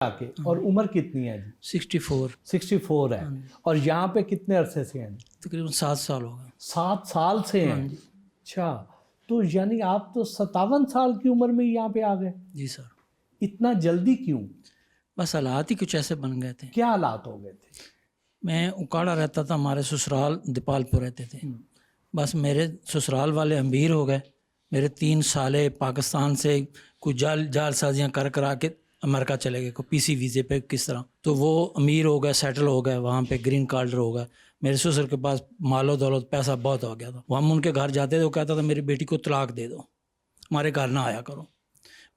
आके। और उम्र कितनी है जी? 64। 64 है। और यहाँ पे कितने अरसे से हैं? तकरीबन 7 साल हो गए। 7 साल से हैं। अच्छा, तो यानी आप तो 57 साल की उम्र में यहाँ पे आ गए? जी सर। इतना जल्दी क्यों? बस हालात ही कुछ ऐसे बन गए थे। क्या हालात हो गए थे? मैं उकाड़ा रहता था, हमारे ससुराल दीपालपुर रहते थे। बस मेरे ससुराल वाले अमीर हो गए। मेरे 3 साले पाकिस्तान से कुछ जाल साजियाँ कर करा के अमेरिका चले गए, को पीसी वीज़े पे किस तरह, तो वो अमीर हो गए, सेटल हो गए, वहाँ पे ग्रीन कार्ड हो गए। मेरे ससुर के पास मालो दौलत पैसा बहुत हो गया था। वो हम उनके घर जाते थे, वो कहता था मेरी बेटी को तलाक दे दो, हमारे घर ना आया करो।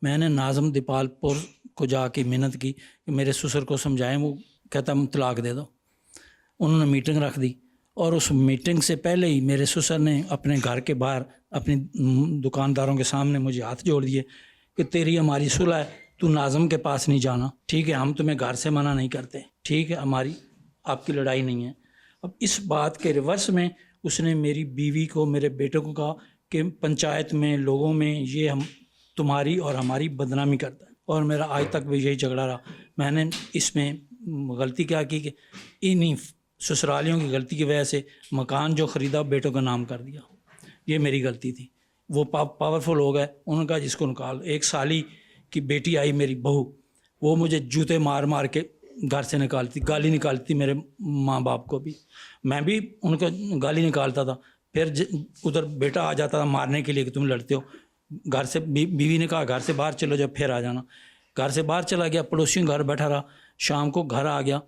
मैंने नाज़म दीपालपुर को जाके मिन्नत की कि मेरे ससुर को समझाएं, वो कहता तलाक दे दो। उन्होंने मीटिंग रख दी और उस मीटिंग से पहले ही मेरे ससुर ने अपने घर के बाहर अपनी दुकानदारों के सामने मुझे हाथ जोड़ दिए कि तेरी हमारी सुलह है, तू नाज़म के पास नहीं जाना, ठीक है, हम तुम्हें घर से मना नहीं करते, ठीक है, हमारी आपकी लड़ाई नहीं है। अब इस बात के रिवर्स में उसने मेरी बीवी को, मेरे बेटे को कहा कि पंचायत में, लोगों में ये हम तुम्हारी और हमारी बदनामी करता है। और मेरा आज तक भी यही झगड़ा रहा। मैंने इसमें गलती क्या की कि इन्हीं ससुरालियों की गलती की वजह से मकान जो ख़रीदा बेटों का नाम कर दिया, ये मेरी गलती थी। वो पावरफुल हो गए, उन्होंने कहा जिसको निकाल। एक साली की बेटी आई मेरी बहू, वो मुझे जूते मार मार के घर से निकालती, गाली निकालती मेरे माँ बाप को भी, मैं भी उनको गाली निकालता था। फिर उधर बेटा आ जाता था मारने के लिए कि तुम लड़ते हो। घर से बीवी ने कहा घर से बाहर चलो जब, फिर आ जाना। घर से बाहर चला गया, पड़ोसियों घर बैठा रहा, शाम को घर आ गया।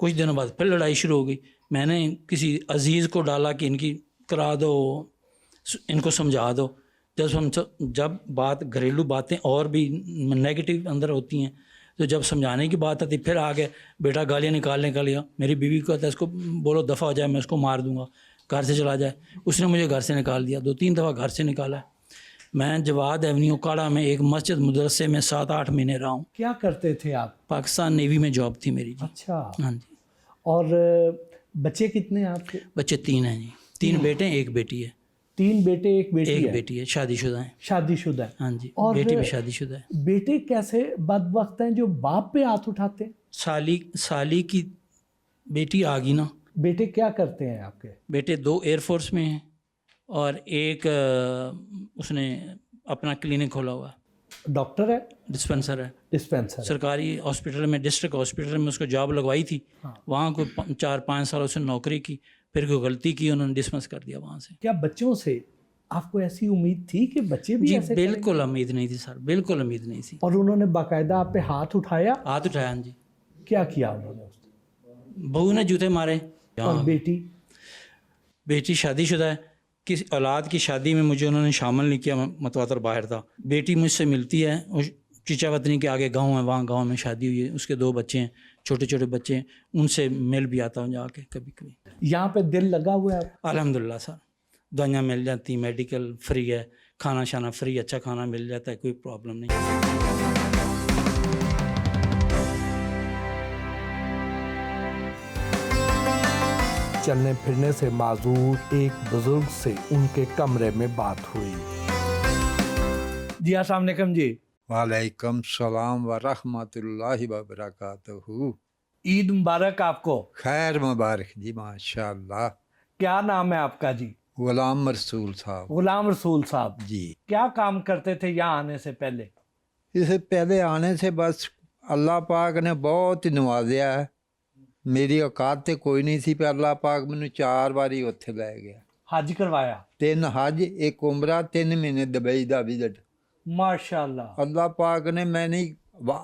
कुछ दिनों बाद फिर लड़ाई शुरू हो गई। मैंने किसी अजीज़ को डाला कि इनकी करा दो, इनको समझा दो। जब बात घरेलू बातें और भी नेगेटिव अंदर होती हैं, तो जब समझाने की बात आती फिर आ गए बेटा गालियाँ निकालने का लिया। मेरी बीवी को कहता है इसको बोलो दफ़ा हो जाए, मैं उसको मार दूंगा, घर से चला जाए। उसने मुझे घर से निकाल दिया, 2-3 दफ़ा घर से निकाला है। मैं जवाद एवेन्यू काड़ा में एक मस्जिद मदरसे में 7-8 महीने रहा हूँ। क्या करते थे आप? पाकिस्तान नेवी में जॉब थी मेरी जी। अच्छा, हाँ जी। और बच्चे कितने हैं आपके? बच्चे 3 हैं जी। 3 बेटे हैं, 1 बेटी है। 3 बेटे, 1 बेटी एक है? बेटी है, शादीशुदा है। शादीशुदा है? हाँ जी। और बेटी भी शादीशुदा है। बेटे कैसे बदबख्त हैं जो बाप पे हाथ उठाते हैं? साली की बेटी आ गई ना। बेटे क्या करते हैं आपके? बेटे 2 एयरफोर्स में हैं और एक उसने अपना क्लिनिक खोला हुआ है। डॉक्टर है? डिस्पेंसर है। डिस्पेंसर। सरकारी हॉस्पिटल में, डिस्ट्रिक्ट हॉस्पिटल में उसको जॉब लगवाई थी। हाँ। वहाँ को 4-5 साल उसने नौकरी की, फिर कोई गलती की, उन्होंने डिसमिस कर दिया वहाँ से। क्या बच्चों से आपको ऐसी उम्मीद थी कि बच्चे भी जी ऐसे बिल्कुल उम्मीद नहीं थी सर, बिल्कुल उम्मीद नहीं थी। और उन्होंने बाकायदा आप पे हाथ उठाया? हाथ उठाया जी। क्या किया उन्होंने उस दिन? बहू ने जूते मारे। और बेटी शादीशुदा है, किस औलाद की शादी में मुझे उन्होंने शामिल नहीं किया, मतवातर बाहर था। बेटी मुझसे मिलती है, चीचा वतनी के आगे गांव है, वहाँ गांव में शादी हुई है, उसके 2 बच्चे हैं, छोटे छोटे बच्चे हैं, उनसे मिल भी आता हूँ जाके कभी कभी। यहाँ पे दिल लगा हुआ है? अल्हम्दुलिल्लाह सर, दवाइयाँ मिल जाती, मेडिकल फ्री है, खाना शाना फ्री, अच्छा खाना मिल जाता है, कोई प्रॉब्लम नहीं। चलने फिरने से माजूर एक बुजुर्ग से उनके कमरे में बात हुई। जी अस्सलाम वालेकुम जी। वालेकुम सलाम व रहमतुल्लाहि व बरकातहू। ईद मुबारक आपको। खैर मुबारक जी, माशाल्लाह। क्या नाम है आपका जी? गुलाम रसूल साहब। गुलाम रसूल साहब जी। क्या काम करते थे यहाँ आने से पहले? इससे पहले आने से बस अल्लाह पाक ने बहुत नवाजा है। मेरी औकात तो कोई नहीं सी, पर अल्लाह पाक मैंने 4 बारी उत्थे लै गया। हज करवाया? 3 हज, 1 उमरा, 3 महीने दुबई का विजिट। माशाल्लाह। अल्लाह पाक ने, मैंने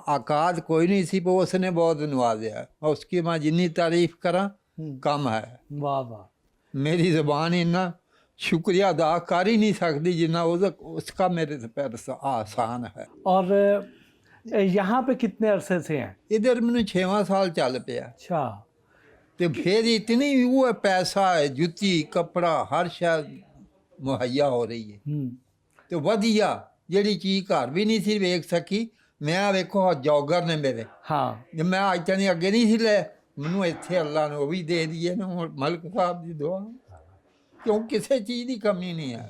औकात कोई नहीं सी, पर उसने बहुत नवाजा। उसकी मैं जितनी तारीफ करा कम है। वाह वाह। मेरी ज़बान इन्ना शुक्रिया अदा कर ही नहीं सकती जितना उसका मेरे पर आसान है। और यहाँ पे कितने अरसे से हैं? इधर मैंने 6वां साल चल पाया। अच्छा। तो फिर इतनी वो पैसा है, जुत्ती कपड़ा हर शायद मुहैया हो रही है। तो वधिया जी चीज़ घर भी नहीं सी वेख सकी। मैं वेखो जॉगर ने मेरे, हाँ, जब मैं अज तक अगे नहीं सी ले, मैनू इत्थे अल्लाह ने वो भी दे दिए ना, मलिक साहब की दुआ, क्यों किसी चीज़ की कमी नहीं है।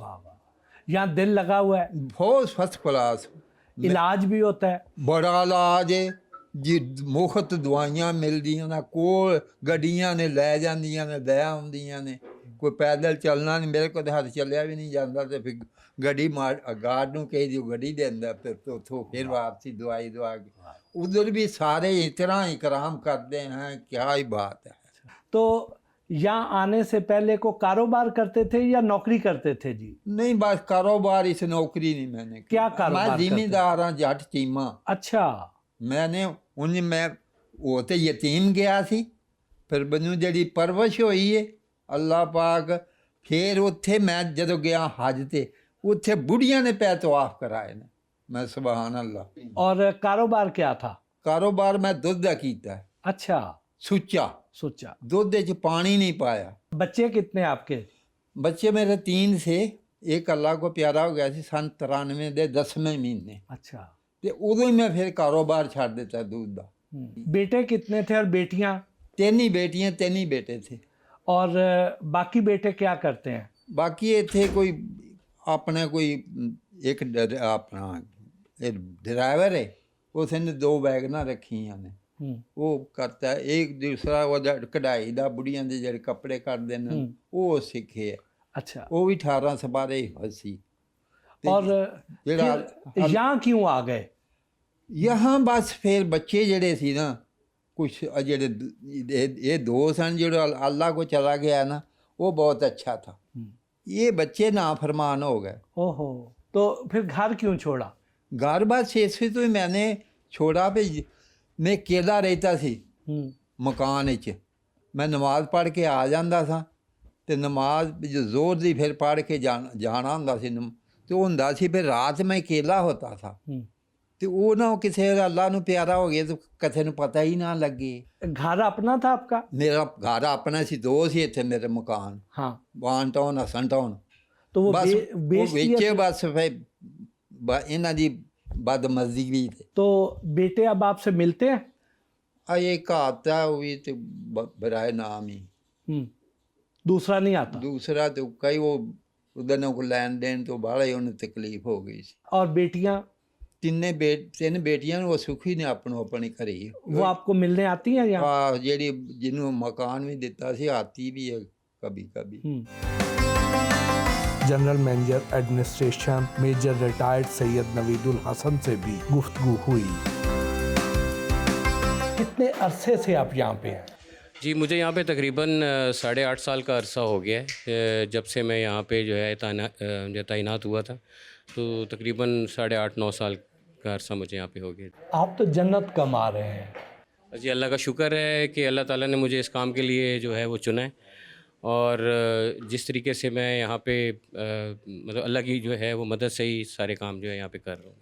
यहाँ दिल लगा हुआ है? बहुत फर्स्ट क्लास। इलाज भी होता है? बड़ा इलाज है, ਜੀ ਮੁਫਤ ਦਵਾਈਆਂ ਮਿਲਦੀਆਂ ਨੇ, ਕੋਲ ਗੱਡੀਆਂ ਨੇ ਲੈ ਜਾਂਦੀਆਂ ਨੇ, ਲੈ ਆਉਂਦੀਆਂ ਨੇ। ਕੋਈ ਪੈਦਲ ਚੱਲਣਾ ਨਹੀਂ, ਮੇਰੇ ਕੋਲ ਤਾਂ ਹੱਥ ਚੱਲਿਆ ਵੀ ਨਹੀਂ ਜਾਂਦਾ, ਤੇ ਫਿਰ ਗੱਡੀ ਗਾਰਡ ਨੂੰ ਕਹੀ ਦਿਓ ਗੱਡੀ ਦੇ ਅੰਦਰ, ਫਿਰ ਉੱਥੋਂ ਫਿਰ ਵਾਪਸੀ ਦਵਾਈ ਦਵਾ ਕੇ। उधर भी सारे इतना इकराम करते हैं, क्या ही बात है। तो यहाँ आने से पहले को कारोबार करते थे या नौकरी करते थे जी? नहीं, बस कारोबार, इस नौकरी नहीं मैंने की। क्या कारोबार मैं करते? जिम्मेदार हाँ, जट चीमा। अच्छा। मैंने उन्हें मैं वो तो यतीम गया सी, फिर मैनू जी परवरिश हुई है अल्लाह पाक। फिर उत्थे मैं जदों गया हज ते, उत्थे बुढ़िया ने पै तवाफ कराए ने। मैं सुबहान अल्लाह। और कारोबार क्या था? कारोबार मैं दुध दा कीता है। अच्छा। सुच्चा सोचा। दुध च पानी नहीं पाया। बच्चे कितने आपके? बच्चे मेरे 3 से, एक अल्लाह को प्यारा हो गया सी सन 93 दे 10वें महीने। अच्छा। ते उदों ही मैं फिर कारोबार छड़ दिता दूध दा। बेटे कितने थे और बेटियां? 3 ही बेटियां, 3 ही बेटे थे। और बाकी बेटे क्या करते हैं? बाकी इत्थे कोई अपने कोई एक अपना ड्राइवर है, उसने 2 वैगनां रखियां ने, वो करता है। एक दूसरा वो कढ़ाई दा बुढ़ियां दे जेह्ड़े कपड़े करदे ने, वो सीखे है। अच्छा। वो भी 18 से 12 ही हसी। और फिर यहाँ क्यों आ गए? यहाँ बस फिर बच्चे जेह्ड़े सी ना, कुछ जेह्ड़े ये 2 सन जेह्ड़े अल्लाह को चला गया ना, वो बहुत अच्छा था। ये बच्चे नाफरमान हो गए। ओहो। तो फिर घर क्यों छोड़ा? घर बस इससे तो मैंने छोड़ा पे। मैं अकेला रहता सी मकान च। मैं नमाज पढ़ के आ जाता था, तो नमाज जो जोर दी फिर पढ़ के जाना होंदा सी, तो होंदा सी फिर रात में अकेला होता था। तो वो ना किसी अल्लाह नू प्यारा हो गया, तो किसी नू पता ही ना लगे। घर अपना था आपका? मेरा घर अपना सी, 2 सी इत्थे मेरे मकान। हाँ। वान टाउन, हसन टाउन। तो वो बस बेच दिया? बेचे बस फिर इन्हां दी बदमर्जी भी थे। तो बेटे अब आपसे मिलते हैं? एक आता है, वो भी तो बराए नाम ही। दूसरा नहीं आता? दूसरा तो कई वो उधर को लैन देन तो बड़ा ही उन्हें तकलीफ हो गई सी। और बेटियां? 3 बेटियां वो सुखी ने अपनी घरी। वो आपको मिलने आती हैं यहाँ? हाँ, जेड़ी जिन्हों मकान भी दिता सी, आती भी है कभी कभी। General manager administration major retired Syed Naveedul Hasan से भी गुफ्तगू हुई। कितने अरसे से आप यहाँ पे हैं? जी, मुझे यहाँ पे तकरीबन 8.5 साल का अरसा हो गया है। जब से मैं यहाँ पे जो है तैनात हुआ था, तो तकरीबन 8.5-9 साल का अरसा मुझे यहाँ पे हो गया। आप तो जन्नत कमा रहे हैं। जी, अल्लाह का शुक्र है कि अल्लाह ताला ने मुझे इस काम के लिए जो है वो चुना है। और जिस तरीके से मैं यहाँ पे मतलब अल्लाह की जो है वो मदद से ही सारे काम जो है यहाँ पे कर रहा हूँ।